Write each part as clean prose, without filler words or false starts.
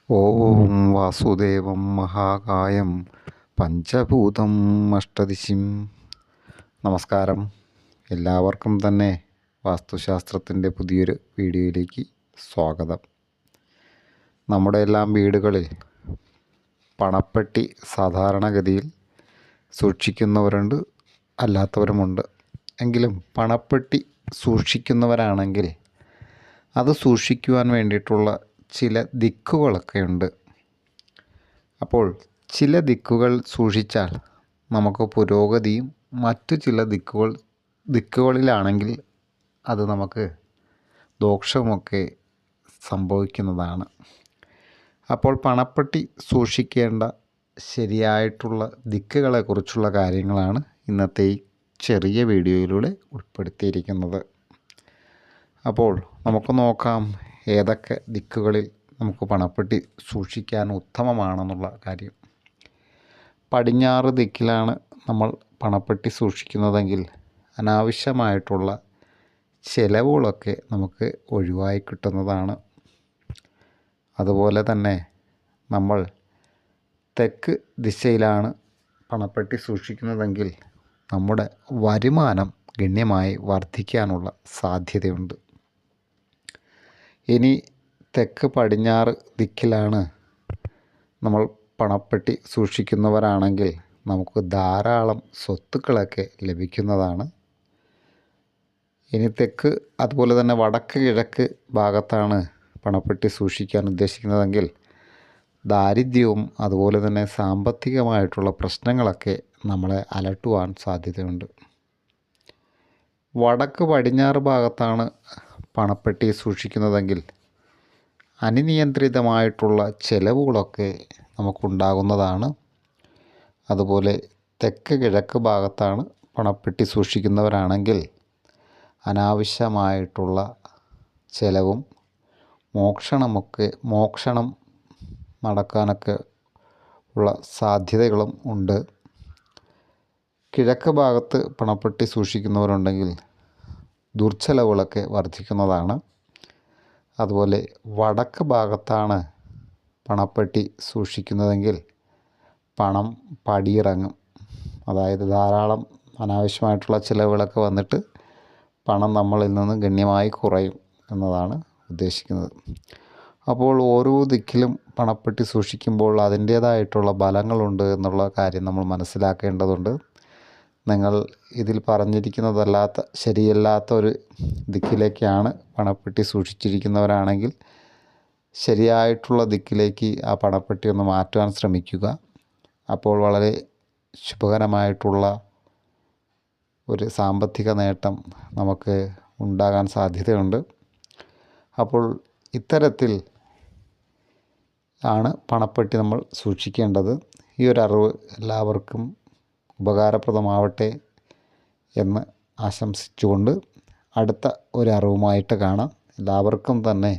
ഓം വാസുദേവം മഹാകായം പഞ്ചഭൂതം അഷ്ടദിശിം. നമസ്കാരം. എല്ലാവർക്കും തന്നെ വാസ്തുശാസ്ത്രത്തിൻ്റെ പുതിയൊരു വീഡിയോയിലേക്ക് സ്വാഗതം. നമ്മുടെ എല്ലാം വീടുകളിൽ പണപ്പെട്ടി സാധാരണഗതിയിൽ സൂക്ഷിക്കുന്നവരുണ്ട്, അല്ലാത്തവരുമുണ്ട്. എങ്കിലും പണപ്പെട്ടി സൂക്ഷിക്കുന്നവരാണെങ്കിൽ അത് സൂക്ഷിക്കുവാൻ വേണ്ടിയിട്ടുള്ള ചില ദിക്കുകളൊക്കെ ഉണ്ട്. അപ്പോൾ ചില ദിക്കുകൾ സൂക്ഷിച്ചാൽ നമുക്ക് പുരോഗതിയും, മറ്റു ചില ദിക്കുകളിലാണെങ്കിൽ അത് നമുക്ക് ദോഷവുമൊക്കെ സംഭവിക്കുന്നതാണ്. അപ്പോൾ പണപ്പെട്ടി സൂക്ഷിക്കേണ്ട ശരിയായിട്ടുള്ള ദിക്കുകളെക്കുറിച്ചുള്ള കാര്യങ്ങളാണ് ഇന്നത്തെ ഈ ചെറിയ വീഡിയോയിലൂടെ ഉൾപ്പെടുത്തിയിരിക്കുന്നത്. അപ്പോൾ നമുക്ക് നോക്കാം ഏതൊക്കെ ദിക്കുകളിൽ നമുക്ക് പണപ്പെട്ടി സൂക്ഷിക്കാൻ ഉത്തമമാണെന്നുള്ള കാര്യം. പടിഞ്ഞാറ് ദിക്കിലാണ് നമ്മൾ പണപ്പെട്ടി സൂക്ഷിക്കുന്നതെങ്കിൽ അനാവശ്യമായിട്ടുള്ള ചിലവുകളൊക്കെ നമുക്ക് ഒഴിവായി കിട്ടുന്നതാണ്. അതുപോലെ തന്നെ നമ്മൾ തെക്ക് ദിശയിലാണ് പണപ്പെട്ടി സൂക്ഷിക്കുന്നതെങ്കിൽ നമ്മുടെ വരുമാനം ഗണ്യമായി വർദ്ധിക്കാനുള്ള സാധ്യതയുണ്ട്. ഇനി തെക്ക് പടിഞ്ഞാറ് ദിക്കിലാണ് നമ്മൾ പണപ്പെട്ടി സൂക്ഷിക്കുന്നവരാണെങ്കിൽ നമുക്ക് ധാരാളം സ്വത്തുക്കളൊക്കെ ലഭിക്കുന്നതാണ്. ഇനി തെക്ക് അതുപോലെ തന്നെ വടക്ക് കിഴക്ക് ഭാഗത്താണ് പണപ്പെട്ടി സൂക്ഷിക്കാൻ ഉദ്ദേശിക്കുന്നതെങ്കിൽ ദാരിദ്ര്യവും അതുപോലെ തന്നെ സാമ്പത്തികമായിട്ടുള്ള പ്രശ്നങ്ങളൊക്കെ നമ്മളെ അലട്ടുവാൻ സാധ്യതയുണ്ട്. വടക്ക് പടിഞ്ഞാറ് ഭാഗത്താണ് പണപ്പെട്ടി സൂക്ഷിക്കുന്നതെങ്കിൽ അനിയന്ത്രിതമായിട്ടുള്ള ചിലവുകളൊക്കെ നമുക്കുണ്ടാകുന്നതാണ്. അതുപോലെ തെക്ക് കിഴക്ക് ഭാഗത്താണ് പണപ്പെട്ടി സൂക്ഷിക്കുന്നവരാണെങ്കിൽ അനാവശ്യമായിട്ടുള്ള ചിലവും മോഷണം നടക്കാനൊക്കെ ഉള്ള സാധ്യതകളും ഉണ്ട്. കിഴക്ക് ഭാഗത്ത് പണപ്പെട്ടി സൂക്ഷിക്കുന്നവരുണ്ടെങ്കിൽ ദുർച്ചെലവുകളൊക്കെ വർദ്ധിക്കുന്നതാണ്. അതുപോലെ വടക്ക് ഭാഗത്താണ് പണപ്പെട്ടി സൂക്ഷിക്കുന്നതെങ്കിൽ പണം പടിയിറങ്ങും. അതായത് ധാരാളം അനാവശ്യമായിട്ടുള്ള ചിലവുകളൊക്കെ വന്നിട്ട് പണം നമ്മളിൽ നിന്ന് ഗണ്യമായി കുറയും എന്നതാണ് ഉദ്ദേശിക്കുന്നത്. അപ്പോൾ ഓരോ ദിക്കിലും പണപ്പെട്ടി സൂക്ഷിക്കുമ്പോൾ അതിൻ്റേതായിട്ടുള്ള ബലങ്ങളുണ്ട് എന്നുള്ള കാര്യം നമ്മൾ മനസ്സിലാക്കേണ്ടതുണ്ട്. നിങ്ങൾ ഇതിൽ പറഞ്ഞിരിക്കുന്നതല്ലാത്ത ശരിയല്ലാത്ത ഒരു ദിക്കിലേക്കാണ് പണപ്പെട്ടി സൂക്ഷിച്ചിരിക്കുന്നവരാണെങ്കിൽ ശരിയായിട്ടുള്ള ദിക്കിലേക്ക് ആ പണപ്പെട്ടി ഒന്ന് മാറ്റുവാൻ ശ്രമിക്കുക. അപ്പോൾ വളരെ ശുഭകരമായിട്ടുള്ള ഒരു സാമ്പത്തിക നേട്ടം നമുക്ക് ഉണ്ടാകാൻ സാധ്യതയുണ്ട്. അപ്പോൾ ഇത്തരത്തിൽ ആണ് പണപ്പെട്ടി നമ്മൾ സൂക്ഷിക്കേണ്ടത്. ഈ ഒരു അറിവ് എല്ലാവർക്കും ഉപകാരപ്രദമാവട്ടെ എന്ന് ആശംസിച്ചുകൊണ്ട് അടുത്ത ഒരു അറിവുമായിട്ട് കാണാം. എല്ലാവർക്കും തന്നെ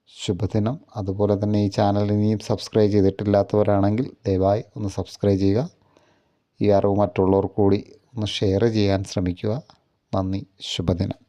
ശുഭദിനം. അതുപോലെ തന്നെ ഈ ചാനൽ ഇനിയും സബ്സ്ക്രൈബ് ചെയ്തിട്ടില്ലാത്തവരാണെങ്കിൽ ദയവായി ഒന്ന് സബ്സ്ക്രൈബ് ചെയ്യുക. ഈ അറിവ് മറ്റുള്ളവർ കൂടി ഒന്ന് ഷെയർ ചെയ്യാൻ ശ്രമിക്കുക. നന്ദി. ശുഭദിനം.